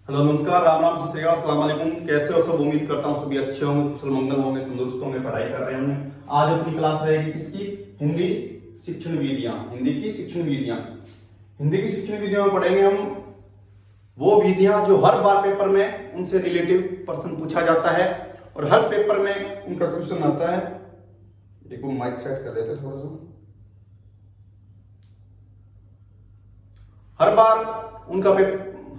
Hello नमस्कार, राम राम, सत श्री अकाल, अस्सलाम वालेकुम। कैसे हो सब? उम्मीद करता हूँ सभी अच्छे होंगे, कुशल मंगल होंगे, तंदुरुस्त होंगे, पढ़ाई कर रहे होंगे। आज अपनी क्लास रहेगी किसकी? हिंदी शिक्षण विधियां। हिंदी की शिक्षण विधियां। हिंदी की शिक्षण विधियों में पढ़ेंगे हम वो विधियां जो हर बार पेपर में उनसे रिलेटिव प्रश्न पूछा जाता है और हर पेपर में उनका क्वेश्चन आता है। देखो माइक सेट कर लेते थोड़ा सा।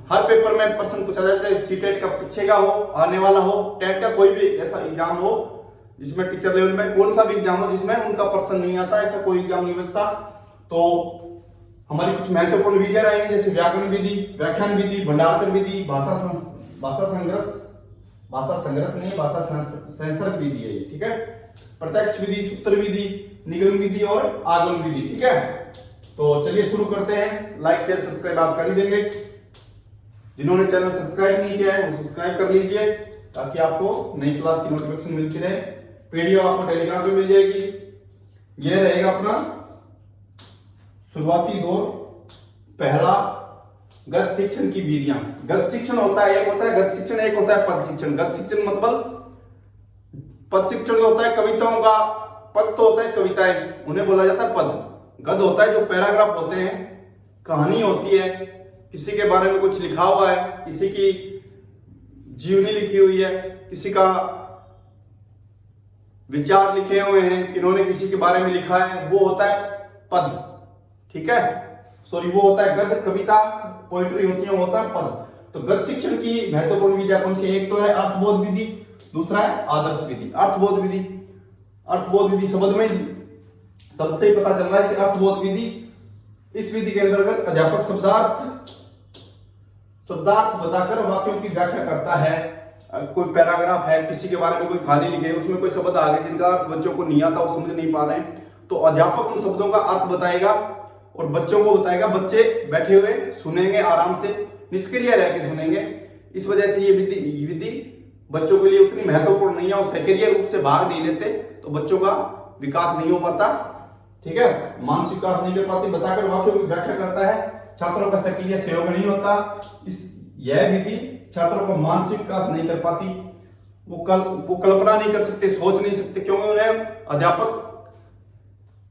हर पेपर में प्रश्न पूछा जाता है। सीटेट का पीछे का हो, आने वाला हो, टेट का कोई भी ऐसा एग्जाम हो जिसमें टीचर लेवल में कौन सा भी एग्जाम हो जिसमें उनका प्रश्न नहीं आता, ऐसा कोई एग्जाम नहीं बचता। तो हमारी कुछ महत्वपूर्ण विधियां रहेंगी, जैसे व्याकरण विधि, व्याख्यान विधि, भंडारकर विधि, भाषा संसर्ग विधि है ये, ठीक है। प्रत्यक्ष विधि, सूत्र विधि, निगम विधि और आगमन विधि, ठीक है। तो चलिए शुरू करते हैं। लाइक शेयर सब्सक्राइब आप कर ही देंगे। जिन्होंने चैनल सब्सक्राइब नहीं किया है वो सब्सक्राइब कर लीजिए ताकि आपको नई क्लास की नोटिफिकेशन मिलती रहे। पीडीएफ आपको टेलीग्राम पे मिल जाएगी। यह रहेगा अपना शुरुआती दौर। पहला, गत शिक्षण की विधियां। गत शिक्षण होता है, एक होता है गत शिक्षण, एक होता है पद शिक्षण। गत शिक्षण मतलब पद शिक्षण जो होता है कविताओं का, पद तो होता है कविताएं, उन्हें बोला जाता है पद। गद होता है जो पैराग्राफ होते हैं, कहानी होती है, किसी के बारे में कुछ लिखा हुआ है, किसी की जीवनी लिखी हुई है, किसी का विचार लिखे हुए हैं, इन्होंने किसी के बारे में लिखा है, वो होता है पद, ठीक है। सॉरी, वो होता है गद्य, कविता, पोइट्री होती है, वो होता है पद। तो गद्य शिक्षण की महत्वपूर्ण विधियां कौन सी? एक तो है अर्थबोध विधि, दूसरा है आदर्श विधि। अर्थबोध विधि, अर्थबोध विधि शब्द में सबसे पता चल रहा है कि अर्थबोध विधि, इस विधि के अंतर्गत अध्यापक शब्दार्थ बताकर वाक्यों की व्याख्या करता है। कोई पैराग्राफ है, किसी के बारे में कोई कहानी लिखी है, उसमें कोई शब्द आ गए जिनका अर्थ बच्चों को नहीं आता, वो समझ नहीं पा रहे हैं, तो अध्यापक उन शब्दों का अर्थ बताएगा और बच्चों को बताएगा। बच्चे बैठे हुए सुनेंगे, आराम से निष्क्रिय रह के सुनेंगे। इस वजह से ये विधि बच्चों के लिए उतनी महत्वपूर्ण नहीं है और सक्रिय रूप से भाग नहीं लेते तो बच्चों का विकास नहीं हो पाता, ठीक है, मानसिक विकास नहीं कर पाती। बताकर वाक्यों की व्याख्या करता है, छात्रों का सक्रिय सहयोग नहीं होता। यह विधि छात्रों को मानसिक विकास नहीं कर पाती, वो कल्पना नहीं कर सकते, सोच नहीं सकते, क्योंकि उन्हें अध्यापक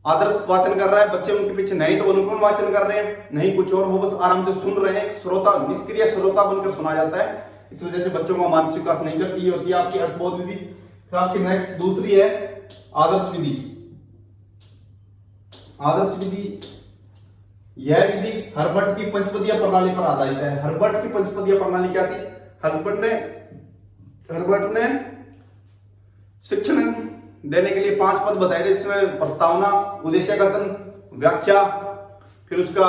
आदर्श वाचन कर रहा है, बच्चे उनके पीछे नहीं तो अनुकूल वाचन कर रहे हैं, नहीं कुछ और, वो बस आराम से सुन रहे हैं। श्रोता, निष्क्रिय श्रोता बनकर सुना जाता है। इस वजह से बच्चों का मानसिक विकास नहीं करती। ये होती है आपकी अर्थबोध विधि। फिर आपकी नेक्स्ट दूसरी है आदर्श विधि। आदर्श विधि, यह विधि हर्बर्ट की पंचपदीय प्रणाली पर आधारित है। हर्बर्ट की पंचपदीय प्रणाली क्या थी? हर्बर्ट ने शिक्षण देने के लिए 5 पद बताए थे, इसमें प्रस्तावना, उद्देश्य कथन, व्याख्या, फिर उसका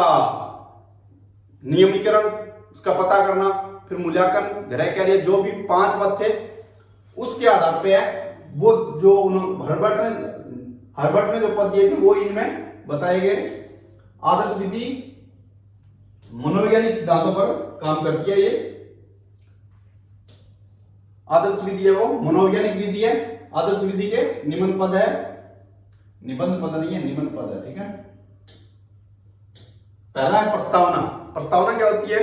नियमीकरण, उसका पता करना, फिर मूल्यांकन, गृह कार्य, जो भी 5 पद थे उसके आधार पे है वो जो हर्बर्ट ने जो पद दिए थे वो इनमें बताए गए। आदर्श विधि मनोवैज्ञानिक सिद्धांतों पर काम करती है। ये आदर्श विधि है, वो मनोवैज्ञानिक विधि है। आदर्श विधि के निबंध पद है, निबंध पद नहीं है, निबंध पद है, ठीक है। पहला है प्रस्तावना। प्रस्तावना क्या होती है?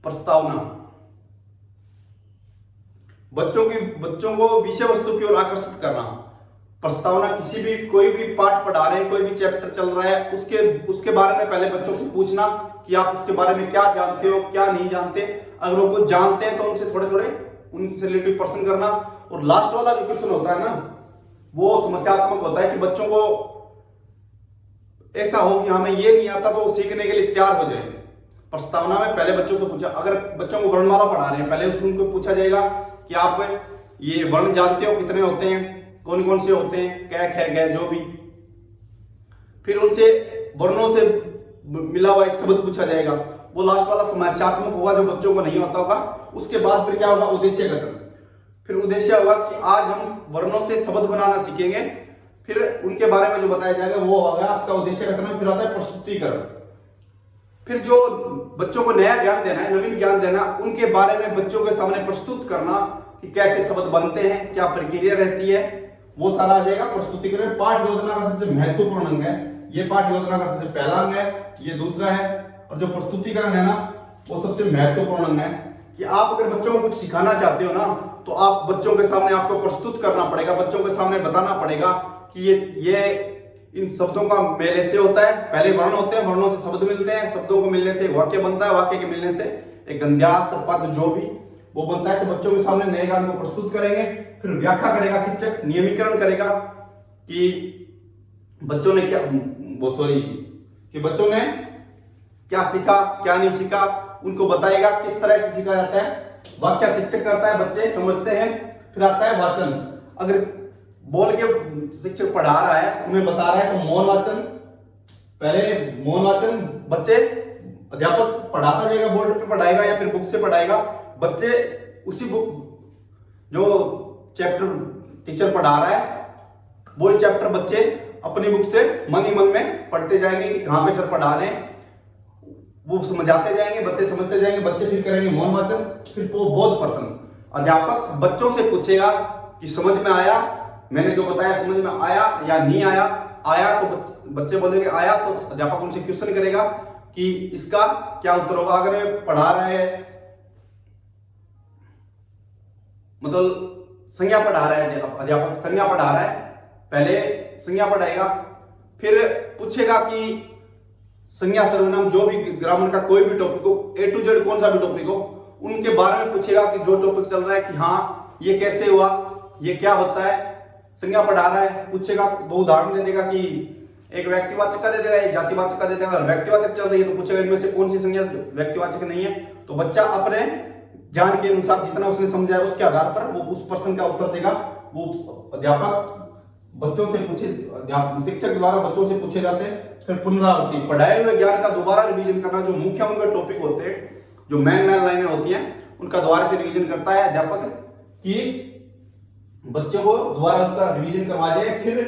प्रस्तावना बच्चों को विषय वस्तु की ओर आकर्षित करना। प्रस्तावना किसी भी, कोई भी पाठ पढ़ा रहे हैं, कोई भी चैप्टर चल रहा है, उसके बारे में पहले बच्चों से पूछना कि आप उसके बारे में क्या जानते हो, क्या नहीं जानते। अगर वो कुछ जानते हैं तो उनसे थोड़े उनसे रिलेटिव प्रश्न करना। और लास्ट वाला जो क्वेश्चन होता है ना, वो समस्यात्मक होता है कि बच्चों को ऐसा हो कि हमें ये नहीं आता तो सीखने के लिए तैयार हो जाए। प्रस्तावना में पहले बच्चों से पूछा, अगर बच्चों को वर्णमाला पढ़ा रहे हैं, पहले उनको पूछा जाएगा कि आप ये वर्ण जानते हो, कितने होते हैं, कौन कौन से होते हैं, कै ख ग, जो भी। फिर उनसे वर्णों से मिला हुआ एक शब्द पूछा जाएगा, वो लास्ट वाला समस्यात्मक होगा जो बच्चों को नहीं होता होगा। उसके बाद फिर क्या होगा? उद्देश्य कथन। फिर उद्देश्य होगा कि आज हम वर्णों से शब्द बनाना सीखेंगे, फिर उनके बारे में जो बताया जाएगा वो होगा आपका उद्देश्य कथन में। फिर आता है प्रस्तुतिकरण। फिर जो बच्चों को नया ज्ञान देना है, नवीन ज्ञान देना, उनके बारे में बच्चों के सामने प्रस्तुत करना कि कैसे शब्द बनते हैं, क्या प्रक्रिया रहती है, वो सारा आ जाएगा प्रस्तुतिकरण। पाठ योजना का सबसे महत्वपूर्ण अंग है ये। पाठ योजना का सबसे पहला अंग है, ये दूसरा है। और जो प्रस्तुतिकरण है ना, वो सबसे महत्वपूर्ण अंग है कि आप अगर बच्चों को कुछ सिखाना चाहते हो ना, तो आप बच्चों के सामने आपको प्रस्तुत करना पड़ेगा, बच्चों के सामने बताना पड़ेगा कि ये इन शब्दों का मेल से होता है। पहले वर्ण होते हैं, वर्णों से शब्द मिलते हैं, शब्दों को मिलने से वाक्य बनता है, वाक्य के मिलने से एक गंध्यास्त्र पद जो भी वो बनता है। तो बच्चों के सामने नए ज्ञान को प्रस्तुत करेंगे, फिर व्याख्या करेगा शिक्षक, नियमीकरण करेगा कि बच्चों ने बच्चों ने क्या सीखा क्या नहीं सीखा, उनको बताएगा किस तरह से सीखा जाता है। व्याख्या शिक्षक करता है, बच्चे समझते हैं। फिर आता है वाचन। अगर बोल के शिक्षक पढ़ा रहा है, उन्हें बता रहा है, तो मौन वाचन, पहले मौन वाचन बच्चे, अध्यापक पढ़ाता जाएगा, बोर्ड पे पढ़ाएगा या फिर बुक से पढ़ाएगा। बच्चे उसी बुक जो चैप्टर टीचर पढ़ा रहा है वही चैप्टर बच्चे अपनी बुक से मन ही मन में पढ़ते जाएंगे कि कहां पे सर पढ़ा रहे हैं, वो समझाते जाएंगे, बच्चे समझते जाएंगे। बच्चे फिर करेंगे मौन वाचन, फिर वो बोध प्रश्न। अध्यापक बच्चों से पूछेगा कि समझ में आया, मैंने जो बताया समझ में आया या नहीं आया। आया तो बच्चे बोलेंगे आया, तो अध्यापक उनसे क्वेश्चन करेगा कि इसका क्या उत्तर होगा। अगर पढ़ा रहे हैं, मतलब संज्ञा पढ़ा रहा है अध्यापक, संज्ञा पढ़ा रहा है, पहले संज्ञा पढ़ाएगा, फिर पूछेगा कि संज्ञा सर्वनाम जो भी ग्रामर का कोई भी टॉपिक हो, A to Z कौन सा भी टॉपिक हो, उनके बारे में पूछेगा कि जो टॉपिक चल रहा है कि हाँ ये कैसे हुआ, ये क्या होता है। संज्ञा पढ़ा रहा है, पूछेगा, दो उदाहरण दे देगा कि एक व्यक्तिवाचक का दे देगा, एक जातिवाचक का दे देगा। अगर व्यक्तिवाचक चल रही है तो पूछेगा इनमें से कौन सी संज्ञा व्यक्तिवाचक नहीं है। तो बच्चा अपने ज्ञान के अनुसार जितना उसने समझा है उसके आधार पर वो उस प्रश्न का उत्तर देगा। वो अध्यापक बच्चों से पूछे, शिक्षक द्वारा बच्चों से पूछे जाते हैं। फिर पुनरावृत्ति, पढ़ाए हुए ज्ञान का दोबारा रिवीजन करना। जो मुख्य मुख्य टॉपिक होते हैं, जो मेन लाइनें होती हैं, उनका दोबारा से रिवीजन करता है अध्यापक कि बच्चों को दोबारा उसका रिवीजन करवा जाए। फिर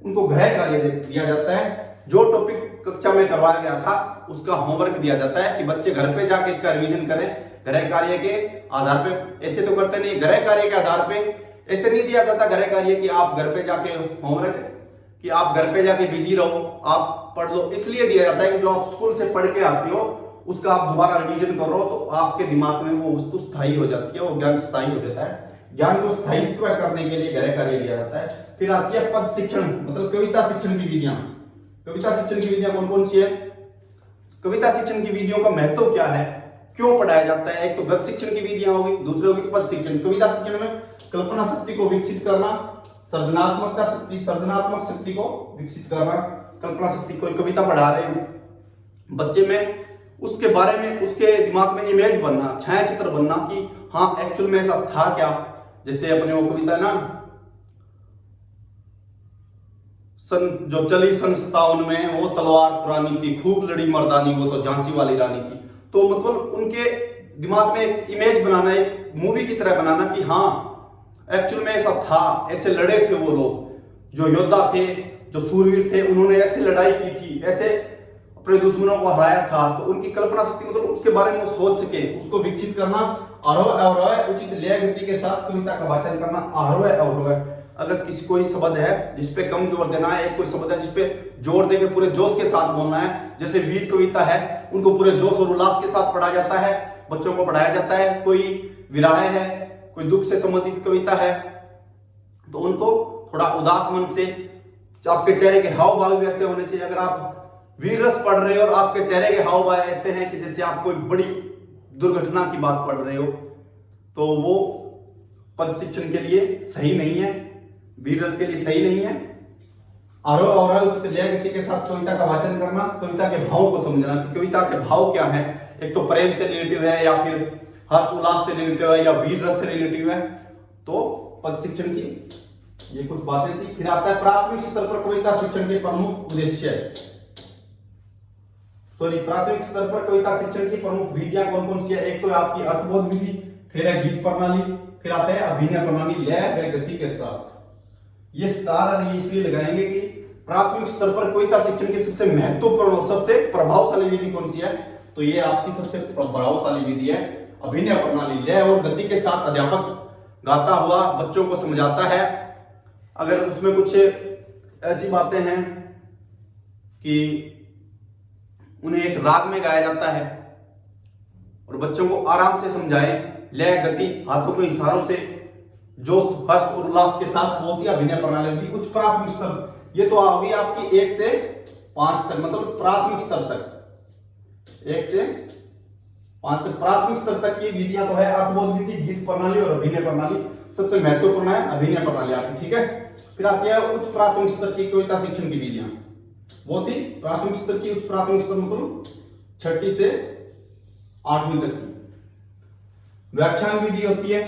उनको गृह कार्य दिया जाता है, जो टॉपिक कक्षा में करवाया गया था उसका होमवर्क दिया जाता है कि बच्चे घर पे जाके इसका रिवीजन करें। गृह कार्य के आधार पे, ऐसे तो करते नहीं, गृह कार्य के आधार पे ऐसे नहीं दिया जाता गृह कार्य कि आप घर पे जाके होमवर्क, कि आप घर पे जाके बिजी रहो, आप पढ़ लो। इसलिए दिया जाता है कि जो आप स्कूल से पढ़ के आते हो उसका आप दोबारा रिवीजन कर रहे हो, तो आपके दिमाग में वो वस्तु स्थायी हो जाती है, वो ज्ञान स्थायी हो जाता है। ज्ञान को स्थायित्व करने के लिए गृह कार्य दिया जाता है। फिर आती है पद शिक्षण, मतलब कविता शिक्षण की विधियां। कविता शिक्षण की विधियां कौन कौन सी है? कविता शिक्षण की विधियों का महत्व क्या है, क्यों पढ़ाया जाता है? एक तो गद्य शिक्षण की विधियां होगी, दूसरी होगी पद शिक्षण। कविता शिक्षण में कल्पना शक्ति को विकसित करना, सर्जनात्मक शक्ति को विकसित करना। कल्पना शक्ति, कोई कविता पढ़ा रहे हैं बच्चे में, उसके बारे में उसके दिमाग में इमेज बनना, छायाचित्र बनना कि हाँ एक्चुअल में ऐसा था क्या। जैसे अपने वो कविता है ना, जो चली सन 57 में, वो तलवार पुरानी थी, खूब लड़ी मर्दानी, वो तो झांसी वाली रानी थी। तो मतलब उनके दिमाग में एक इमेज बनाना, एक मूवी की तरह बनाना कि हाँ एक्चुअल में ऐसा था, ऐसे लड़े थे वो लोग, जो योद्धा थे, जो सूरवीर थे, उन्होंने ऐसे लड़ाई की थी, ऐसे अपने दुश्मनों को हराया था। तो उनकी कल्पना शक्ति, मतलब उसके बारे में वो सोच सके, उसको विकसित करना। आरोह अवरोह उचित लय गति के साथ कविता का वाचन करना। आरोह अवरोह, अगर किसी कोई शब्द है जिसपे कम जोर देना है, एक कोई शब्द है जिसपे जोर देके पूरे जोश के साथ बोलना है, जैसे वीर कविता है, उनको पूरे जोश और उल्लास के साथ पढ़ा जाता है, बच्चों को पढ़ाया जाता है। कोई विराह है, कोई दुख से संबंधित कविता है, तो उनको थोड़ा उदास मन से, आपके चेहरे के हाव भाव भी ऐसे होने चाहिए। अगर आप वीर रस पढ़ रहे हो और आपके चेहरे के हाव भाव ऐसे हैं कि जैसे आप कोई बड़ी दुर्घटना की बात पढ़ रहे हो, तो वो पद शिक्षण के लिए सही नहीं है, वीर रस के लिए सही नहीं है। आरोह अवरोह उचित लय गति के साथ कविता का वाचन करना, कविता के भाव को समझना कि कविता के भाव क्या है, एक तो प्रेम से रिलेटिव है या फिर हर्ष उल्लास से रिलेटिव है या वीर रस से रिलेटिव है। तो पद शिक्षण की ये कुछ बातें थी। फिर आता है प्राथमिक स्तर पर कविता शिक्षण के प्रमुख उद्देश्य, प्राथमिक स्तर पर कविता शिक्षण की प्रमुख विधियां कौन कौन सी है? एक तो आपकी अर्थबोध विधि, फिर है गीत प्रणाली, फिर आता है अभिनय प्रणाली, लय व गति के साथ। ये स्टार ये इसलिए लगाएंगे कि प्राथमिक स्तर पर कविता शिक्षण की सबसे महत्वपूर्ण और सबसे प्रभावशाली विधि कौन सी है? तो ये आपकी सबसे प्रभावशाली विधि है अभिनय प्रणाली। लय और गति के साथ अध्यापक गाता हुआ बच्चों को समझाता है। अगर उसमें कुछ ऐसी बातें हैं कि उन्हें एक राग में गाया जाता है और बच्चों को आराम से समझाएं, लय, गति, हाथों के इशारों से, जोश, हर्ष और उल्लास के साथ होती है अभिनय प्रणाली होती है। उच्च प्राथमिक स्तर, ये तो होगी आपकी 1 से 5 तक, मतलब प्राथमिक स्तर तक, 1 से 5 तक प्राथमिक स्तर तक की विधियां तो है अर्थबोध विधि, गीत प्रणाली और अभिनय प्रणाली। सबसे महत्वपूर्ण है अभिनय प्रणाली आपकी, ठीक है। फिर आती है उच्च प्राथमिक स्तर की कविता शिक्षण की विधियां। वो थी प्राथमिक स्तर की, उच्च प्राथमिक स्तर मतलब 6ठी से 8वीं तक की व्याख्यान विधि होती है।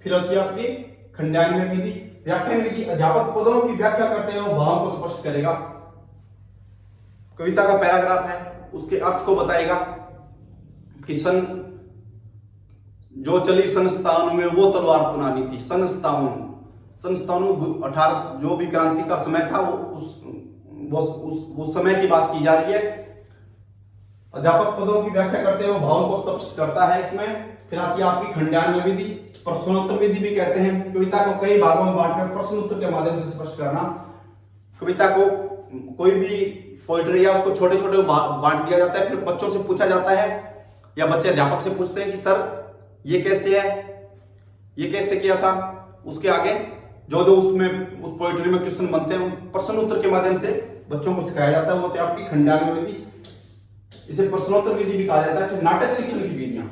फिर होती है आपकी खंडान्वय विधि। व्याख्यान विधि अध्यापक पदों की व्याख्या करते हुए भावों को स्पष्ट करेगा। कविता का पैराग्राफ है, उसके अर्थ को बताएगा कि सन जो चली सन 57 में वो तलवार पुरानी थी। सन 57 18 जो भी क्रांति का समय था वो समय की बात की जा रही है। अध्यापक पदों की व्याख्या करते हुए भावों को स्पष्ट करता है इसमें। फिर आती है आपकी खंडान्वय विधि, प्रश्नोत्तर विधि भी कहते हैं। कविता को कई भागों में बांटकर प्रश्नोत्तर के माध्यम से स्पष्ट करना। कविता को कोई भी पोइट्री या उसको छोटे छोटे बांट दिया जाता है, फिर बच्चों से पूछा जाता है या बच्चे अध्यापक से पूछते हैं कि सर ये कैसे है, ये कैसे किया था। उसके आगे जो जो उसमें उस पोइट्री में क्वेश्चन बनते हैं प्रश्नोत्तर के माध्यम से बच्चों को सिखाया जाता है। वो तो आपकी खंडान्वय विधि, इसे प्रश्नोत्तर विधि भी कहा जाता है। फिर नाटक शिक्षण की विधियां,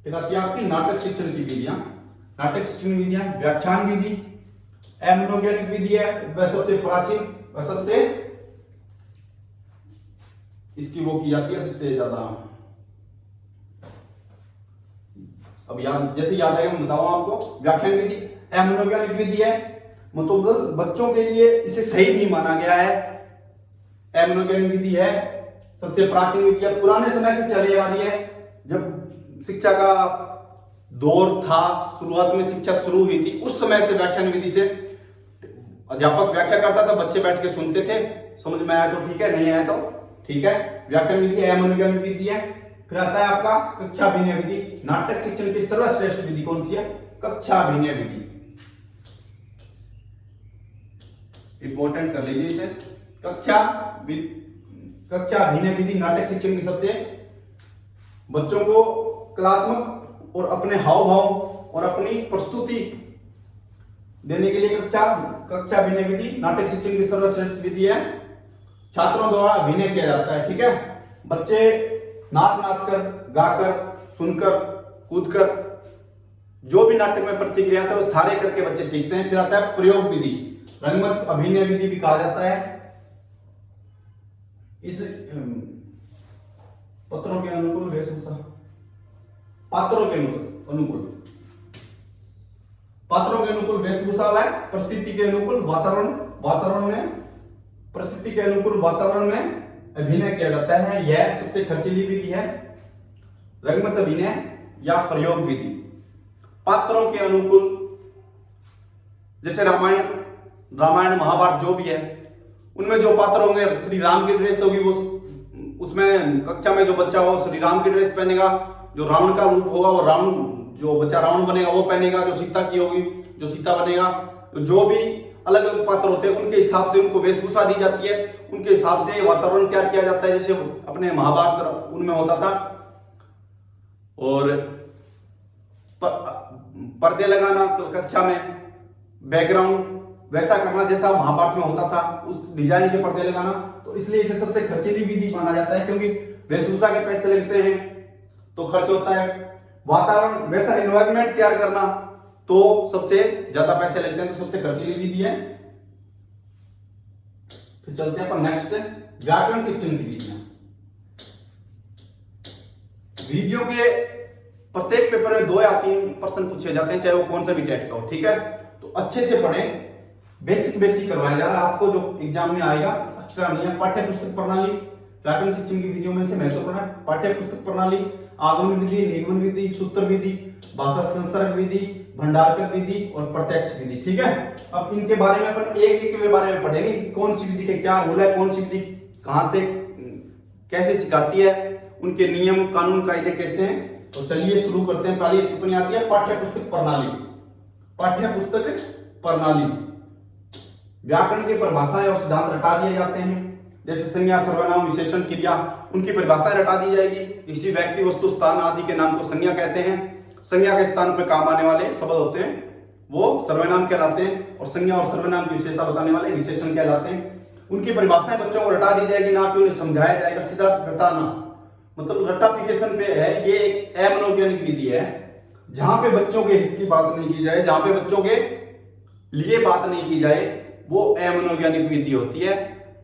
फिर आती है आपकी नाटक शिक्षण की विधियां। नाटक शिक्षण विधियां व्याख्यान विधि, एमनोगेनिक विधि है, वह सबसे प्राचीन, वह सबसे इसकी वो की जाती है सबसे ज्यादा। अब याद जैसे याद आएगा मैं बताऊं आपको। व्याख्यान विधि एमनोगेनिक विधि है, मतलब बच्चों के लिए इसे सही नहीं माना गया है। एमनोगेनिक विधि है, सबसे प्राचीन विधि है, पुराने समय से चली आ रही है। जब शिक्षा का दौर था, शुरुआत में शिक्षा शुरू हुई थी, उस समय से व्याख्यान विधि से अध्यापक व्याख्या करता था, बच्चे बैठ के सुनते थे, समझ में आया तो ठीक है, नहीं आया तो ठीक है। व्याख्यान विधि एमनोगेनिक विधि है। फिर आता है आपका कक्षा अभिनय विधि। नाटक शिक्षण की सर्वश्रेष्ठ विधि कौन सी है? कक्षा अभिनय विधि। इंपॉर्टेंट कर लीजिए इसे। कक्षा अभिनय विधि नाटक शिक्षण की सबसे बच्चों को कलात्मक और अपने हाव भाव और अपनी प्रस्तुति देने के लिए कक्षा अभिनय विधि नाटक शिक्षण की सर्वश्रेष्ठ विधि है। छात्रों द्वारा अभिनय किया जाता है, ठीक है। बच्चे नाच कर, गाकर, सुनकर, कूदकर जो भी नाटक में प्रतिक्रिया था वो सारे करके बच्चे सीखते हैं। फिर आता है प्रयोग विधि, रंगमंच अभिनय विधि भी कहा जाता है। इस पत्रों के अनुकूल वेशभूषा, पात्रों के अनुकूल वेशभूषा है। परिस्थिति के अनुकूल वातावरण में अभिनय किया जाता है। यह सबसे खर्चीली विधि है, रंगमंच अभिनय या प्रयोग विधि। पात्रों के अनुकूल, जैसे रामायण महाभारत जो भी है उनमें जो पात्र होंगे, श्री राम की ड्रेस होगी, वो उसमें कक्षा में जो बच्चा हो श्री राम की ड्रेस पहनेगा। जो रावण का रूप होगा वो जो बच्चा रावण बनेगा वो पहनेगा। जो सीता की होगी जो सीता बनेगा। जो भी अलग अलग पात्र होते हैं उनके हिसाब से उनको वेशभूषा दी जाती है, उनके हिसाब से वातावरण तैयार किया जाता है, जैसे अपने महाभारत उनमें होता था। और पर्दे लगाना कक्षा में, बैकग्राउंड वैसा करना जैसा महाभारत में होता था, उस डिजाइन के पर्दे लगाना। तो इसलिए इसे सबसे खर्चीली विधि माना जाता है, क्योंकि वेशभूषा के पैसे लगते हैं तो खर्च होता है। वातावरण वैसा एनवायरनमेंट तैयार करना तो सबसे ज्यादा पैसे लगते हैं, तो सबसे खर्चीली विधि है। फिर चलते हैं अपन नेक्स्ट, व्याकरण शिक्षण की विधियां। वीडियो के प्रत्येक पेपर में 2 या 3 प्रश्न पूछे जाते हैं, चाहे वो कौन सा भी टाइप का हो, ठीक है। तो अच्छे से पढ़ें, बेसिक करवाया जा रहा है आपको, जो एग्जाम में आएगा एक्स्ट्रा नहीं है। पाठ्य पुस्तक प्रणाली व्याकरण शिक्षण की विधियों में से महत्वपूर्ण है। पाठ्य पुस्तक प्रणाली, आगमन विधि, निगमन विधि, सूत्र विधि, भाषा संसर्ग विधि, भंडारकर विधि और प्रत्यक्ष विधि, ठीक है। अब इनके बारे में अपन एक के बारे में पढ़ेंगे, कौन सी विधि के क्या रूल है, कौन सी विधि कहां से कैसे सिखाती है, उनके नियम कानून कायदे कैसे हैं। तो चलिए शुरू करते हैं। पहली टिप्पणी आती है पाठ्य पुस्तक प्रणाली। पाठ्य पुस्तक प्रणाली व्याकरण के परिभाषाएं और सिद्धांत रटा दिए जाते हैं। जैसे संज्ञा, सर्वनाम, विशेषण, क्रिया, उनकी परिभाषाएं रटा दी जाएगी। किसी व्यक्ति, वस्तु, स्थान आदि के नाम को संज्ञा कहते हैं। संज्ञा के स्थान पर काम आने वाले शब्द होते हैं वो सर्वनाम कहलाते हैं, और संज्ञा और सर्वनाम की विशेषता बताने वाले विशेषण कहलाते हैं। उनकी परिभाषाएं बच्चों को रटा दी जाएगी, ना कि उन्हें समझाया जाएगा। सीधा रटाना मतलब रट्टाफिकेशन पे है। ये एक अमनोवैज्ञानिक विधि है जहां पे बच्चों के हित की बात नहीं की जाए, जहां पे बच्चों के लिए बात नहीं की जाए, वो अमनोवैज्ञानिक विधि होती है।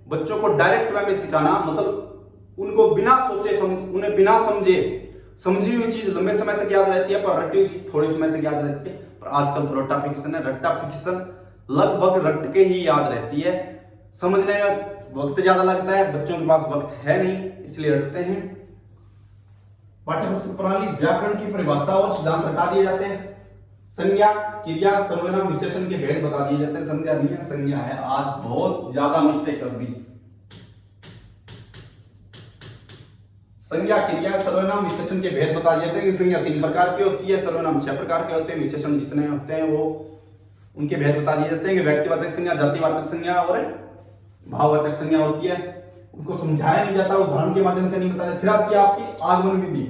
बच्चों को डायरेक्ट वे में सिखाना मतलब उनको बिना सोचे उन्हें बिना समझी हुई चीज लंबे समय तक याद रहती है, पर रटी हुई चीज थोड़े समय तक याद रहती है। पर आजकल तो रट्टाफिकेशन है, रट्टाफिकेशन लगभग रट के ही याद रहती है। समझने में वक्त ज्यादा लगता है, बच्चों के पास वक्त है नहीं, इसलिए रटते हैं। पाठ्यपुस्तक प्रणाली व्याकरण की परिभाषा और सिद्धांत रटा दिए जाते हैं। संज्ञा, क्रिया, सर्वनाम, विशेषण के भेद बता दिए जाते हैं। संज्ञा नहीं है, संज्ञा है। आज बहुत ज्यादा मिस्टेक कर दी। संज्ञा, क्रिया, सर्वनाम, विशेषण के भेद बता दिए जाते हैं कि संज्ञा 3 प्रकार की होती है, सर्वनाम 6 प्रकार के होते हैं, विशेषण जितने होते हैं वो उनके भेद बता दिए जाते हैं कि व्यक्तिवाचक संज्ञा, जातिवाचक संज्ञा और भाववाचक संज्ञा होती है। उनको समझाया नहीं जाता, उदाहरण के माध्यम से नहीं बताया। फिर आती है आपकी आगमन विधि,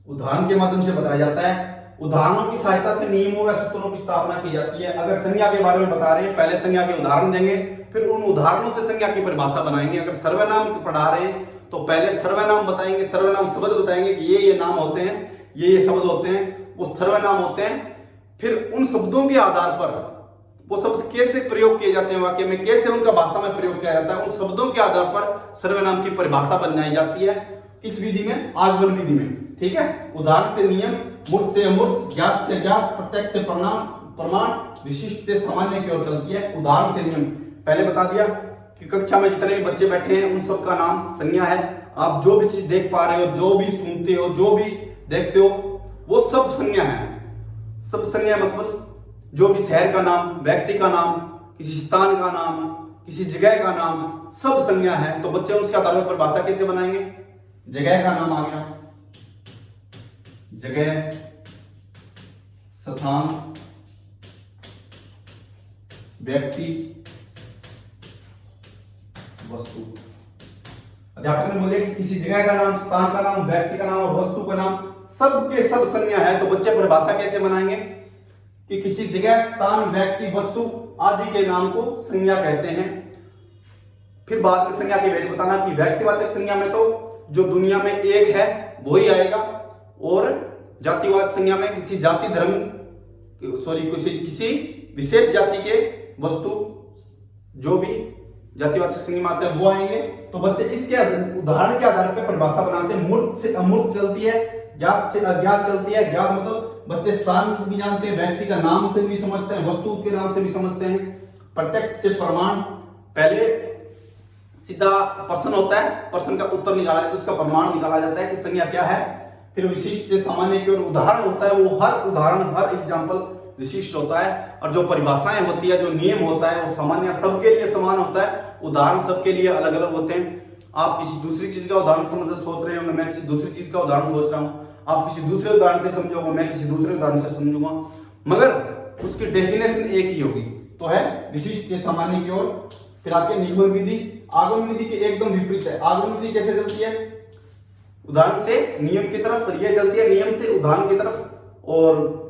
उदाहरण के माध्यम से बताया जाता है। उदाहरणों की सहायता से नियमों व सूत्रों की स्थापना की जाती है। अगर संज्ञा के बारे में बता रहे हैं, पहले संज्ञा के उदाहरण देंगे, फिर उन उदाहरणों से संज्ञा की परिभाषा बनाएंगे। अगर सर्वनाम पढ़ा रहे हैं तो पहले सर्वनाम बताएंगे, सर्वनाम शब्द बताएंगे कि ये नाम होते हैं, ये शब्द होते हैं, वो सर्वनाम होते हैं। फिर उन शब्दों के आधार पर वो शब्द कैसे प्रयोग किए जाते हैं वाक्य में, कैसे उनका भाषा में प्रयोग किया जाता है, उन शब्दों के आधार पर सर्वनाम की परिभाषा बनाई जाती है। इस विधि में, आगमन विधि में, ठीक है। उदाहरण से नियम, मूर्त से अमूर्त, ज्ञात से ज्ञात, प्रत्यक्ष से प्रमाण, विशिष्ट से सामान्य की ओर चलती है। उदाहरण से नियम पहले बता दिया कि कक्षा में जितने भी बच्चे बैठे हैं उन सब का नाम संज्ञा है। आप जो भी चीज देख पा रहे हो, जो भी सुनते हो, जो भी देखते हो, वो सब संज्ञा है। सब संज्ञा मतलब जो भी शहर का नाम, व्यक्ति का नाम, किसी स्थान का नाम, किसी जगह का नाम, सब संज्ञा है। तो बच्चे उसके आधार पर परिभाषा कैसे बनाएंगे? जगह का नाम आ गया, जगह, स्थान, व्यक्ति, वस्तु। अध्यापक ने बोले कि किसी जगह का नाम, स्थान का नाम, व्यक्ति का नाम और वस्तु का नाम सब के सब संज्ञा है। तो बच्चे परिभाषा कैसे बनाएंगे कि किसी जगह, स्थान, व्यक्ति, वस्तु आदि के नाम को संज्ञा कहते हैं। फिर बाद में संज्ञा के भेद बताना कि व्यक्तिवाचक संज्ञा में तो जो दुनिया में एक है वो ही आएगा, और जातिवाचक संज्ञा में किसी जाति, धर्म, किसी विशेष जाति के वस्तु जो भी जातिवाचक संज्ञा में आते हैं वो आएंगे। तो बच्चे इसके उदाहरण के आधार पर परिभाषा बनाते हैं। मूर्त से अमूर्त चलती है, ज्ञात से अज्ञात चलती है। ज्ञात मतलब बच्चे स्थान भी जानते हैं, व्यक्ति का नाम से भी समझते हैं, वस्तु के नाम से भी समझते हैं। प्रत्यक्ष से प्रमाण, पहले सीधा प्रश्न होता है, प्रश्न का उत्तर निकाला जाता है, उसका प्रमाण निकाला जाता है कि संज्ञा क्या है। फिर विशिष्ट से सामान्य की ओर उदाहरण होता है, वो हर उदाहरण, हर एग्जाम्पल विशिष्ट होता है। और जो परिभाषाएं होती है, जो नियम होता है, वो सामान्य सबके लिए समान होता है, उदाहरण सबके लिए अलग अलग होते हैं। आप किसी दूसरी चीज का उदाहरण समझ सोच रहे होंगे, मैं किसी दूसरी चीज का उदाहरण सोच रहा हूं, आप किसी दूसरे उदाहरण से समझोगे, मैं किसी दूसरे उदाहरण से समझूंगा, मगर उसकी डेफिनेशन एक ही होगी। तो है विशिष्ट से सामान्य की ओर। फिर आती है निगमन विधि। आगमन विधि के एकदम विपरीत है। आगमन विधि कैसे चलती है? उदाहरण से नियम की तरफ, और ये चलती है नियम से उदाहरण की तरफ, और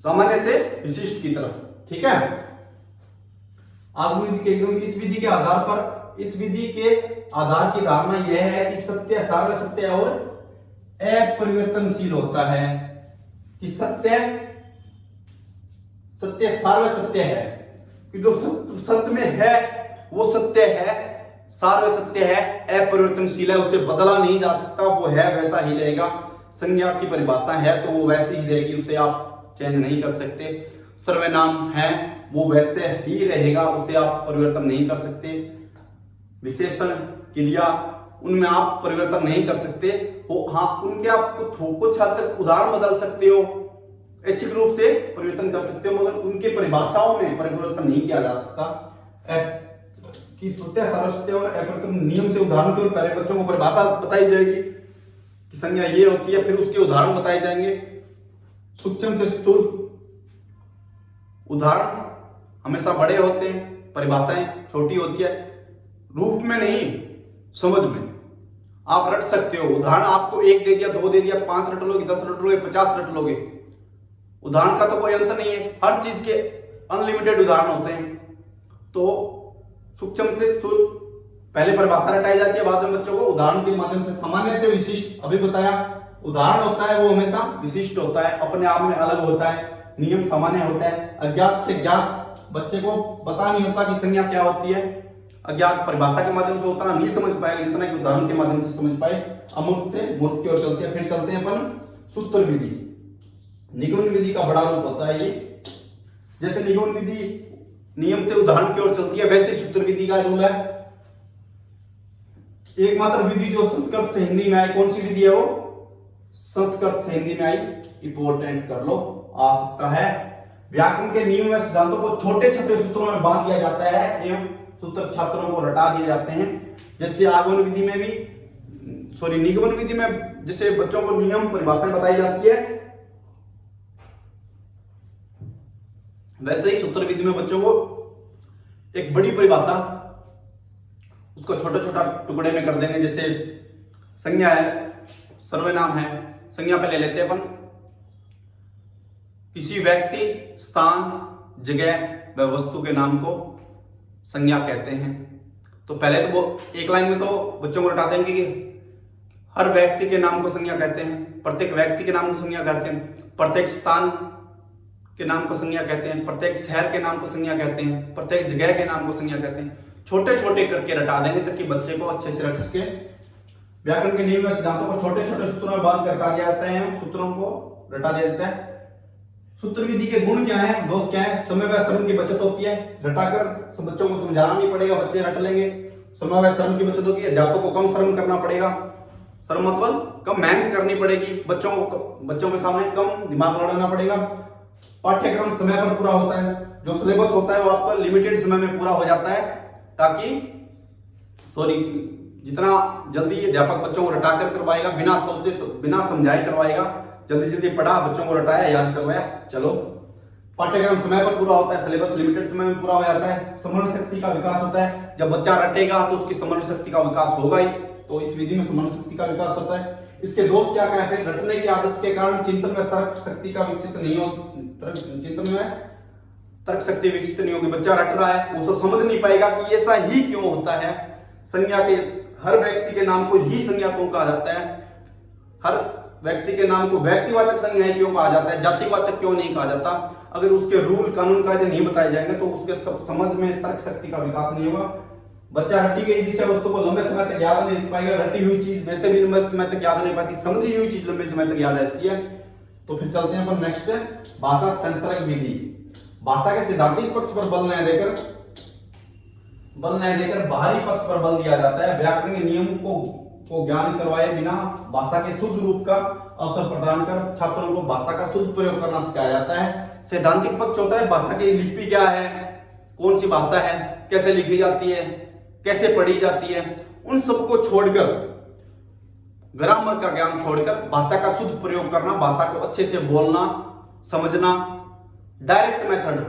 सामान्य से विशिष्ट की तरफ, ठीक है। आगमन विधि के एकदम, इस विधि के आधार पर, इस विधि के आधार की धारणा यह है कि सत्य सार्वसत्य और अपरिवर्तनशील होता है। कि सत्य सार्वसत्य है, कि जो सच में है वो सत्य है, सार्वसत्य है, अपरिवर्तनशील है, उसे बदला नहीं जा सकता, वो है वैसा ही रहेगा। संज्ञा की परिभाषा है तो वो वैसी ही रहेगी, उसे आप चेंज नहीं कर सकते। सर्वनाम है वो वैसे ही रहेगा, उसे आप परिवर्तन नहीं कर सकते। विशेषण, क्रिया, उनमें आप परिवर्तन नहीं कर सकते हो। हाँ, उनके आप कुछ हद तक उदाहरण बदल सकते हो, ऐच्छिक रूप से परिवर्तन कर सकते हो, मगर उनके परिभाषाओं में परिवर्तन नहीं किया जा सकता। कि सत्य सार्वसत्य और अपरिवर्तन नियम से उदाहरण के पहले बच्चों को परिभाषा बताई जाएगी कि संज्ञा ये होती है, फिर उसके उदाहरण बताए जाएंगे। सूक्ष्म से स्थूल, उदाहरण हमेशा बड़े होते हैं, परिभाषाएं छोटी होती है। रूप में नहीं, समझ में आप रट सकते हो। उदाहरण आपको 1 दे दिया, 2 दे दिया, 5 रट लोगे, 10 रट लोगे, 50 रट लोगे। उदाहरण का तो कोई अंत नहीं है, हर चीज के अनलिमिटेड उदाहरण होते हैं। तो सूक्ष्म से स्थूल पहले परिभाषा रटाई जाती है, बाद में बच्चों को उदाहरण के माध्यम से सामान्य से विशिष्ट, अभी बताया उदाहरण होता है वो हमेशा विशिष्ट होता है, अपने आप में अलग होता है, नियम सामान्य होता है। अज्ञात से ज्ञात बच्चे को पता नहीं होता कि संज्ञा क्या होती है, अज्ञात परिभाषा के माध्यम से उतना नहीं समझ पाएगा जितना कि उदाहरण के माध्यम से समझ पाए। अमूर्त से मूर्त की ओर चलते हैं। फिर चलते हैं अपन सूत्र विधि। निगमन विधि का बड़ा रूप होता है ये। जैसे निगमन विधि नियम से उदाहरण की ओर चलती है, वैसे सूत्र विधि का रूल है। एकमात्र विधि जो संस्कृत से हिंदी में आई, कौन सी विधि है वो? संस्कृत से हिंदी में आई, इंपोर्टेंट कर लो, आ सकता है। व्याकरण के नियम व सिद्धांतों को छोटे छोटे सूत्रों में बांध दिया जाता है एवं सूत्र छात्रों को रटा दिए जाते हैं। जैसे आगमन विधि में भी, निगमन विधि में जैसे बच्चों को नियम परिभाषाएं बताई जाती है, वैसे ही सूत्र विधि में बच्चों को एक बड़ी परिभाषा उसको छोटा छोटा टुकड़े में कर देंगे। जैसे संज्ञा है, सर्वनाम है। संज्ञा पे ले लेते हैं अपन, किसी व्यक्ति, स्थान, जगह व वस्तु के नाम को संज्ञा कहते हैं। तो पहले तो वो एक लाइन में तो बच्चों को रटा देंगे कि हर व्यक्ति के नाम को संज्ञा कहते हैं, प्रत्येक व्यक्ति के नाम को संज्ञा कहते हैं, प्रत्येक स्थान के नाम को संज्ञा कहते हैं, प्रत्येक शहर के नाम को संज्ञा कहते हैं, प्रत्येक जगह के नाम को संज्ञा कहते हैं। छोटे छोटे करके रटा देंगे जबकि बच्चे को अच्छे से रट सके। व्याकरण के नियम व सिद्धांतों को छोटे छोटे सूत्रों में बांध कर रटा दिया जाता है, सूत्रों को रटा दिया जाता है। सूत्र विधि के गुण क्या है, दोष क्या है? समय व श्रम की बचत होती है, रटाकर बच्चों को समझाना नहीं पड़ेगा, बच्चे रट लेंगे। समय व श्रम की बचत होती है, अध्यापक को कम श्रम करना पड़ेगा। श्रम मतलब कम मेहनत करनी पड़ेगी, बच्चों के सामने कम दिमाग लड़ाना पड़ेगा। पाठ्यक्रम समय पर पूरा होता है, जो सिलेबस होता है वो आपका लिमिटेड समय में पूरा हो जाता है, ताकि जितना जल्दी अध्यापक बच्चों को रटाकर करवाएगा, बिना सोचे बिना समझाए करवाएगा, जल्दी जल्दी पढ़ा, बच्चों को रटाया, याद करवाया, चलो। पाठ्यक्रम समय पर पूरा होता है, सिलेबस लिमिटेड समय में पूरा हो जाता है। स्मरण शक्ति का विकास होता है, जब बच्चा रटेगा तो उसकी स्मरण शक्ति का विकास होगा ही, तो इस विधि में स्मरण शक्ति का विकास होता है। इसके दोष क्या कहते हैं? रटने की आदत के कारण चिंतन में तर्क शक्ति का विकसित नहीं हो, चिंतन में तर्क शक्ति विकसित नहीं होगी। बच्चा रट रहा है, उसको समझ नहीं पाएगा कि ऐसा ही क्यों होता है। संज्ञा के हर व्यक्ति के नाम को ही संज्ञा क्यों कहा जाता है, हर व्यक्ति के नाम को व्यक्तिवाचक संज्ञा क्यों कहा जाता है, जातिवाचक क्यों नहीं कहा जाता। अगर उसके रूल कानून कायदे नहीं बताए जाएंगे तो उसके समझ में तर्क शक्ति का विकास नहीं होगा। बच्चा रटी गई विषय वस्तु को लंबे समय तक याद नहीं पाएगा, रटी हुई चीज वैसे भी लंबे समय तक याद नहीं पाती, समझी हुई चीज लंबे समय तक याद रहती है। तो फिर चलते हैं अपन नेक्स्ट, भाषा संसर्ग विधि। भाषा के सिद्धांतिक पक्ष पर बल नहीं देकर बाहरी पक्ष पर बल दिया जाता है। व्याकरण के नियम को ज्ञान करवाए बिना भाषा के शुद्ध रूप का अवसर प्रदान कर छात्रों को भाषा का शुद्ध प्रयोग करना सिखाया जाता है। सैद्धांतिक पक्ष होता है भाषा की लिपि क्या है, कौन सी भाषा है, कैसे लिखी जाती है, कैसे पढ़ी जाती है, उन सबको छोड़कर, ग्रामर का ज्ञान छोड़कर भाषा का शुद्ध प्रयोग करना, भाषा को अच्छे से बोलना, समझना। डायरेक्ट मेथड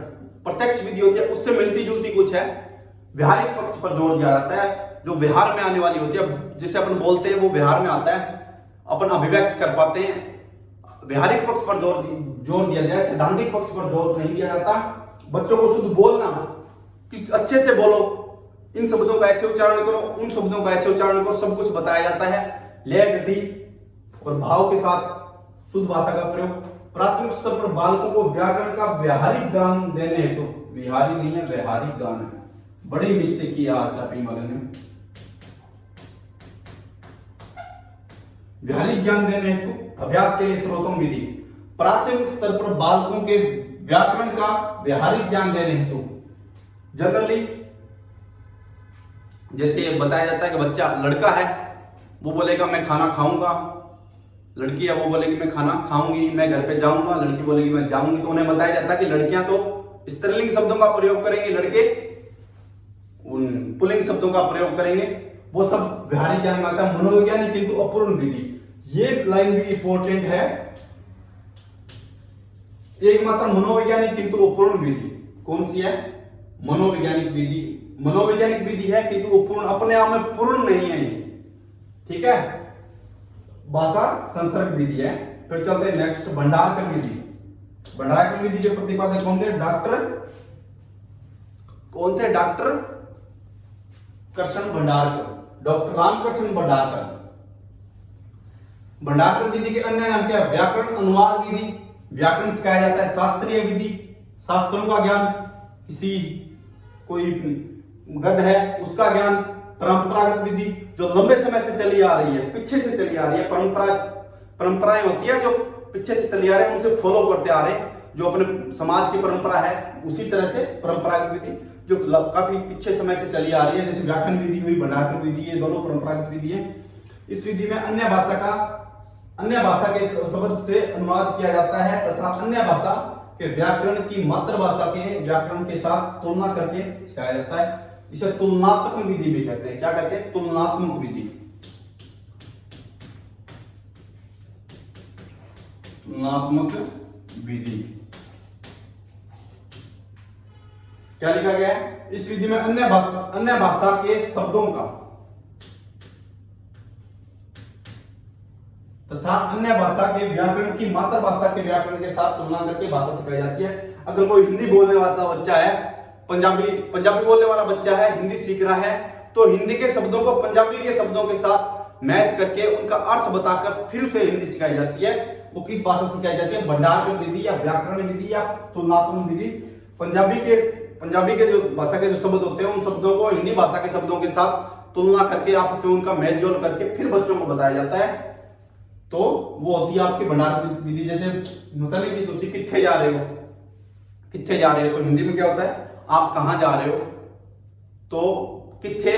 प्रत्यक्ष विधि होती है, उससे मिलती जुलती कुछ है। व्यवहारिक पक्ष पर जोर दिया जाता है, जो व्यवहार में आने वाली होती है, जिसे अपन बोलते हैं वो व्यवहार में आता है, अपन अभिव्यक्त कर पाते हैं। व्यवहारिक पक्ष पर जोर दिया जाए, सैद्धांतिक पक्ष पर जोर नहीं दिया जाता। बच्चों को शुद्ध बोलना, किस अच्छे से बोलो, इन शब्दों का ऐसे उच्चारण करो, उन शब्दों का ऐसे उच्चारण करो, सब कुछ बताया जाता है। लय, गति और भाव के साथ शुद्ध भाषा का प्रयोग। प्राथमिक स्तर पर बालकों को व्याकरण का व्यवहारिक ज्ञान देने हेतु, विहारी नहीं है व्यवहारिक ज्ञान है, बड़ी मिस्टेक की आज टाइपिंग वाले ने। व्यवहारिक ज्ञान देने हेतु अभ्यास के लिए स्रोतों विधि। प्राथमिक स्तर पर बालकों के व्याकरण का व्यवहारिक ज्ञान देने हेतु जनरली जैसे बताया जाता है कि बच्चा लड़का है वो बोलेगा मैं खाना खाऊंगा, लड़की है वो बोलेगी मैं खाना खाऊंगी, मैं घर पे जाऊंगा, लड़की बोलेगी मैं जाऊंगी। तो उन्हें बताया जाता है कि लड़कियां तो स्त्रीलिंग शब्दों का प्रयोग करेंगे, लड़के उन पुल्लिंग शब्दों का प्रयोग करेंगे। वो सब व्यवहारिक ज्ञान में आता है। मनोवैज्ञानिक किंतु अपूर्ण विधि, ये लाइन भी इंपॉर्टेंट है। एकमात्र मनोवैज्ञानिक किंतु अपूर्ण विधि कौन सी है? मनोवैज्ञानिक विधि मनोवैज्ञानिक विधि है, किंतु वो पूर्ण अपने आप में पूर्ण नहीं है ये। ठीक है, भाषा संसर्ग विधि है। फिर चलते हैं नेक्स्ट, भंडारकर विधि। भंडारकर विधि के प्रतिपादक कौन थे? कौन थे? Doctor Krishna Bhandarkar, doctor Ramkrishna Bhandarkar. भंडारकर विधि के अन्य नाम क्या है? व्याकरण अनुवाद विधि। व्याकरण सिखाया जाता है। शास्त्रीय विधि, शास्त्रों का ज्ञान, किसी कोई गद्य है उसका ज्ञान। परंपरागत विधि, जो लंबे समय से चली आ रही है, पीछे से चली आ रही है, परंपराएं होती है जो पीछे से चली आ रहे हैं, उसे फॉलो करते आ रहे हैं, जो अपने समाज की परंपरा है, उसी तरह से परंपरागत विधि जो काफी पीछे समय से चली आ रही है, जैसे व्याकरण विधि हुई, भंडारकर विधि, ये दोनों परंपरागत विधि है। इस विधि में अन्य भाषा के शब्द से अनुवाद किया जाता है तथा अन्य भाषा के व्याकरण की मातृभाषा के व्याकरण के साथ तुलना करके सिखाया जाता है। इसे तुलनात्मक विधि भी कहते हैं। क्या कहते हैं? तुलनात्मक विधि। तुलनात्मक विधि क्या लिखा गया है? इस विधि में अन्य भाषा के शब्दों का तथा अन्य भाषा के व्याकरण की मातृभाषा के व्याकरण के साथ तुलना करके भाषा सिखाई जाती है। अगर कोई हिंदी बोलने वाला बच्चा है, पंजाबी बोलने वाला बच्चा है, हिंदी सीख रहा है, तो हिंदी के शब्दों को पंजाबी के शब्दों के साथ मैच करके उनका अर्थ बताकर फिर उसे हिंदी सिखाई जाती है। वो किस भाषा सिखाई जाती है? भंडारकर विधि या व्याकरण विधि या तुलनात्मक विधि। पंजाबी के जो भाषा के जो शब्द होते हैं, उन शब्दों को हिंदी भाषा के शब्दों के साथ तुलना करके आपस में उनका मेल जोल करके फिर बच्चों को बताया जाता है। तो वो होती है आपकी भंडारकर विधि। जैसे होता है कि तुम कित्थे जा रहे हो, कित्थे जा रहे हो, तो हिंदी में क्या होता है? आप कहां जा रहे हो? तो कित्थे,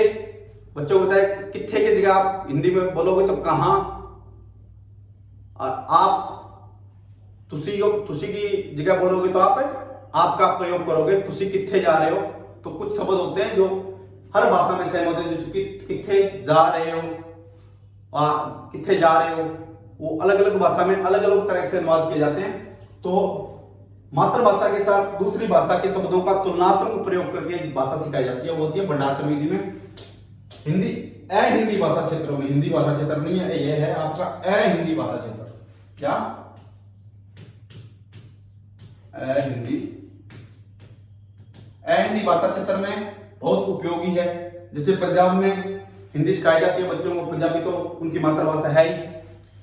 बच्चों को बताए कित्थे की जगह आप हिंदी में बोलोगे तो कहां। आप तुसी की जगह बोलोगे तो आपका प्रयोग करोगे, तुसी कित्थे जा रहे हो। तो कुछ शब्द होते हैं जो हर भाषा में सेम होते हैं, जैसे कित्थे जा रहे हो, कित्थे जा रहे हो, वो अलग अलग भाषा में अलग अलग तरह से अनुवाद किए जाते हैं। तो मातृभाषा के साथ दूसरी भाषा के शब्दों का तुलनात्मक प्रयोग करके भाषा सिखाई जाती है, वो होती है भंडारकर विधि में। हिंदी भाषा क्षेत्रों में, हिंदी भाषा क्षेत्र नहीं है, यह है आपका हिंदी भाषा क्षेत्र। क्या? हिंदी भाषा क्षेत्र में बहुत उपयोगी है। जैसे पंजाब में हिंदी सिखाई जाती है बच्चों को, पंजाबी तो उनकी मातृभाषा है ही।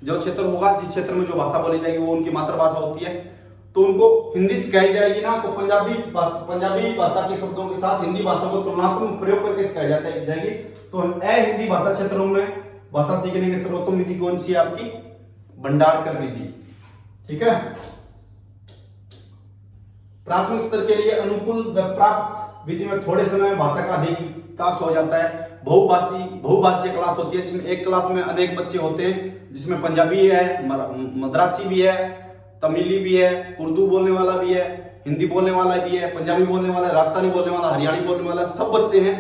जो क्षेत्र होगा, जिस क्षेत्र में जो भाषा बोली जाएगी वो उनकी मातृभाषा होती है, तो उनको हिंदी सिखाई जाएगी ना, तो पंजाबी भाषा के शब्दों के साथ हिंदी भाषा को तुलनात्मक प्रयोग करके सिखाई जाएगी। तो हिंदी भाषा क्षेत्रों में भाषा सीखने की सर्वोत्तम विधि कौन सी है? आपकी भंडारकर विधि। ठीक है। प्राथमिक स्तर के लिए अनुकूल व प्राप्त विधि में थोड़े समय में भाषा का अधिक विकास हो जाता है। बहुभाषीय क्लास होती है, जिसमें एक क्लास में अनेक बच्चे होते हैं, जिसमें पंजाबी है, मद्रासी भी है, तमिली भी है, उर्दू बोलने वाला भी है, हिंदी बोलने वाला भी है, पंजाबी बोलने वाला, राजस्थानी बोलने वाला, हरियाणी बोलने वाला, सब बच्चे हैं।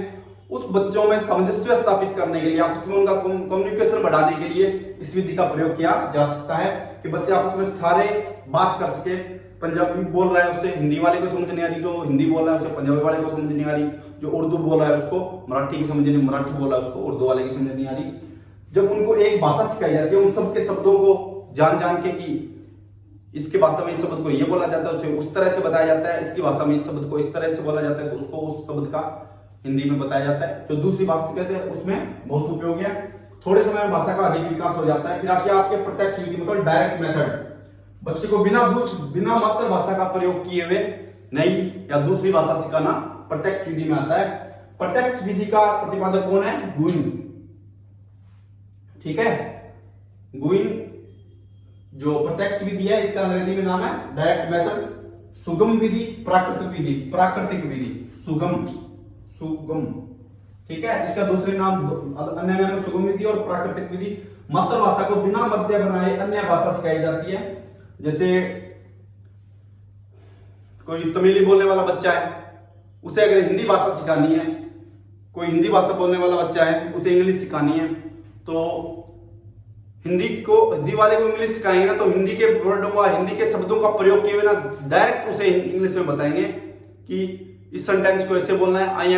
उस बच्चों में सामंजस्य स्थापित करने के लिए, आपस में उनका कम्युनिकेशन बढ़ाने के लिए इस विधि का प्रयोग किया जा सकता है कि बच्चे आपस में सारे बात कर सके। पंजाबी बोल रहा है उसे हिंदी वाले को समझ नहीं आ रही, जो हिंदी बोल रहा है उसे पंजाबी वाले को समझ नहीं आ रही, जो उर्दू बोल रहा है उसको मराठी की समझ नहीं, मराठी बोल रहा है उसको उर्दू वाले की समझ नहीं आ रही। जब उनको एक भाषा सिखाई जाती है, उन सबके शब्दों को जान के कि इसकी भाषा में इस शब्द को ये बोला जाता है, उसे उस तरह से बताया जाता है, इसकी भाषा में इस शब्द को इस तरह से बोला जाता है, तो उसको उस शब्द का हिंदी में बताया जाता है। जो दूसरी भाषा कहते हैं उसमें बहुत उपयोगी है। थोड़े समय में भाषा का अधिक विकास हो जाता है। फिर आती है आपके प्रत्यक्ष विधि, मतलब डायरेक्ट मेथड। बच्चे को बिना मातृभाषा का प्रयोग किए हुए नई या दूसरी भाषा सिखाना प्रत्यक्ष विधि में आता है। प्रत्यक्ष विधि का प्रतिपादक कौन है? गुइन। ठीक है, गुइन जो प्रत्यक्ष विधि है, इसका अंग्रेजी में नाम है डायरेक्ट मेथड। सुगम विधि, प्राकृतिक विधि, सुगम। ठीक है, इसका दूसरे नाम, अन्य नाम है सुगम विधि और प्राकृतिक विधि। मातृभाषा को बिना मध्य बनाए अन्य भाषा सिखाई जाती है। जैसे कोई तमिली बोलने वाला बच्चा है, उसे अगर हिंदी भाषा सिखानी है, कोई हिंदी भाषा बोलने वाला बच्चा है, उसे इंग्लिश सिखानी है, तो हिंदी वाले को इंग्लिश सिखाएंगे ना, तो हिंदी के वर्डों का, हिंदी के शब्दों का प्रयोग किए हुए ना डायरेक्ट उसे इंग्लिश में बताएंगे कि इस सेंटेंस को ऐसे बोलना है, I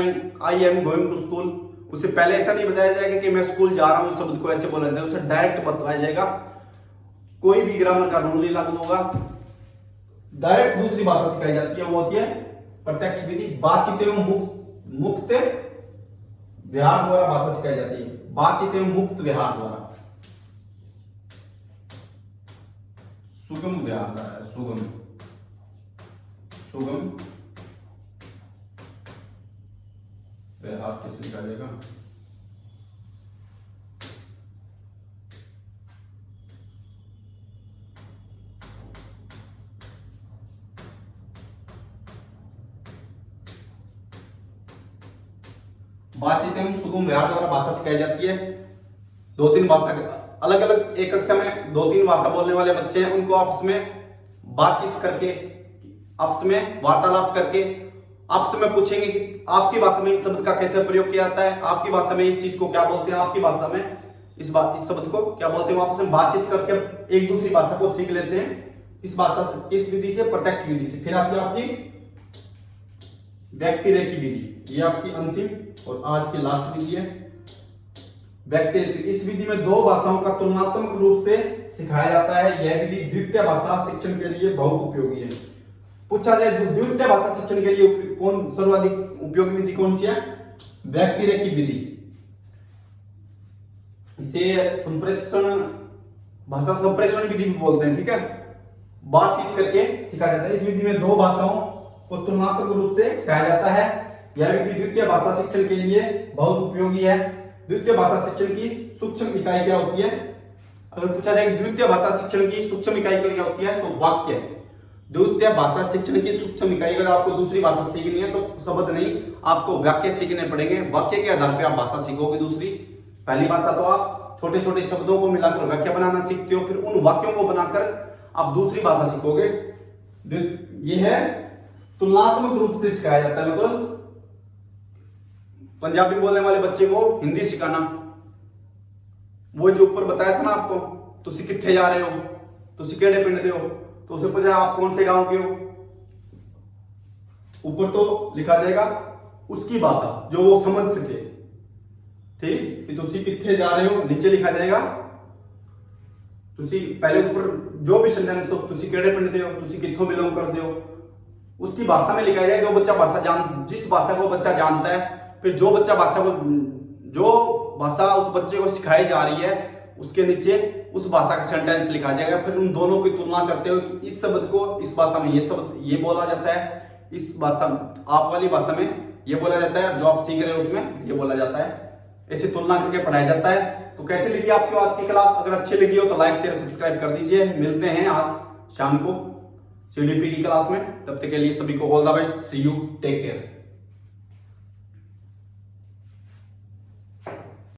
am going to school. उससे पहले ऐसा नहीं बताया जाएगा कि मैं स्कूल जा रहा हूं, शब्द को ऐसे बोला जाता है, उसे डायरेक्ट बताया जाएगा। कोई भी ग्रामर का रूल नहीं लागू होगा, डायरेक्ट दूसरी भाषा सिखाई जाती है, वो होती है प्रत्यक्ष विधि। बातचीत एवं मुक्त व्यवहार द्वारा भाषा सिखाई जाती है, बातचीत एवं मुक्त व्यवहार द्वारा, सुगम व्यवहार द्वारा, सुगम व्यवहार कैसे लिखा जाएगा? बातचीत एवं सुगम व्यवहार द्वारा भाषा सिखाई जाती है। दो तीन भाषा अलग अलग, एक कक्षा में दो तीन भाषा बोलने वाले बच्चे हैं, उनको आपस में बातचीत करके, आपस में वार्तालाप करके आपस में पूछेंगे कि आपकी भाषा में इस शब्द का कैसे प्रयोग किया जाता है, आपकी भाषा में इस चीज को क्या बोलते हैं, आपकी भाषा में इस शब्द को क्या बोलते हैं। आपस में बातचीत करके एक दूसरी भाषा को सीख लेते हैं इस भाषा से, इस विधि से, प्रत्यक्ष विधि से। फिर आती है आपकी व्यक्तिरेखी विधि, ये आपकी अंतिम और आज की लास्ट विधि है व्यक्तिरेखी। इस विधि में दो भाषाओं का तुलनात्मक रूप से सिखाया जाता है। यह विधि द्वितीय भाषा शिक्षण के लिए बहुत उपयोगी है। पूछा जाए द्वितीय भाषा शिक्षण के लिए कौन सर्वाधिक उपयोगी विधि कौन सी है? व्यक्तिरेखी विधि। इसे संप्रेषण, भाषा संप्रेषण विधि भी बोलते हैं, ठीक है। बातचीत करके सिखाया जाता है। इस विधि में दो भाषाओं को तुलनात्मक रूप से सिखाया जाता है। यह विधि द्वितीय भाषा शिक्षण के लिए बहुत उपयोगी है। द्वितीय भाषा शिक्षण की सूक्ष्म इकाई क्या होती है? अगर पूछा जाए द्वितीय भाषा शिक्षण की सूक्ष्म इकाई क्या होती है, तो वाक्य। द्वितीय भाषा शिक्षण की सूक्ष्म इकाई, अगर आपको दूसरी भाषा सीखनी है तो शब्द नहीं, आपको वाक्य सीखने पड़ेंगे। वाक्य के आधार पे आप भाषा सीखोगे दूसरी। पहली भाषा तो आप छोटे छोटे शब्दों को मिलाकर वाक्य बनाना सीखते हो, फिर उन वाक्यों को बनाकर आप दूसरी भाषा सीखोगे। यह है तुलनात्मक रूप से सिखाया जाता है, मतलब पंजाबी बोलने वाले बच्चे को हिंदी सिखाना। वो जो ऊपर बताया था ना आपको, तुसी कित्थे जा रहे हो, तुसी केड़े पिंड दे हो, तो उसे पूछा आप कौन से गांव के हो, ऊपर तो लिखा जाएगा उसकी भाषा जो वो समझ सके, ठीक। कि तुसी कित्थे जा रहे हो नीचे लिखा जाएगा तुसी, पहले ऊपर जो भी सेंटेंस हो, तुसी केड़े पिंड दे हो, तुसी कित्थों बिलोंग करते हो, उसकी भाषा में लिखा जाएगा। जो बच्चा भाषा जिस भाषा को बच्चा जानता है, फिर जो बच्चा जो भाषा उस बच्चे को सिखाई जा रही है, उसके नीचे उस भाषा का सेंटेंस लिखा जाएगा। फिर उन दोनों की तुलना करते हुए कि इस शब्द को इस भाषा में ये शब्द ये बोला जाता है, इस भाषा आप वाली भाषा में ये बोला जाता है, जो आप सीख रहे हो उसमें ये बोला जाता है। ऐसे तुलना करके पढ़ाया जाता है। तो कैसे लगी आपको आज की क्लास? अगर अच्छी लगी हो तो लाइक शेयर सब्सक्राइब कर दीजिए। मिलते हैं आज शाम को CDP की क्लास में। तब तक के लिए सभी को all the best. See you, take care.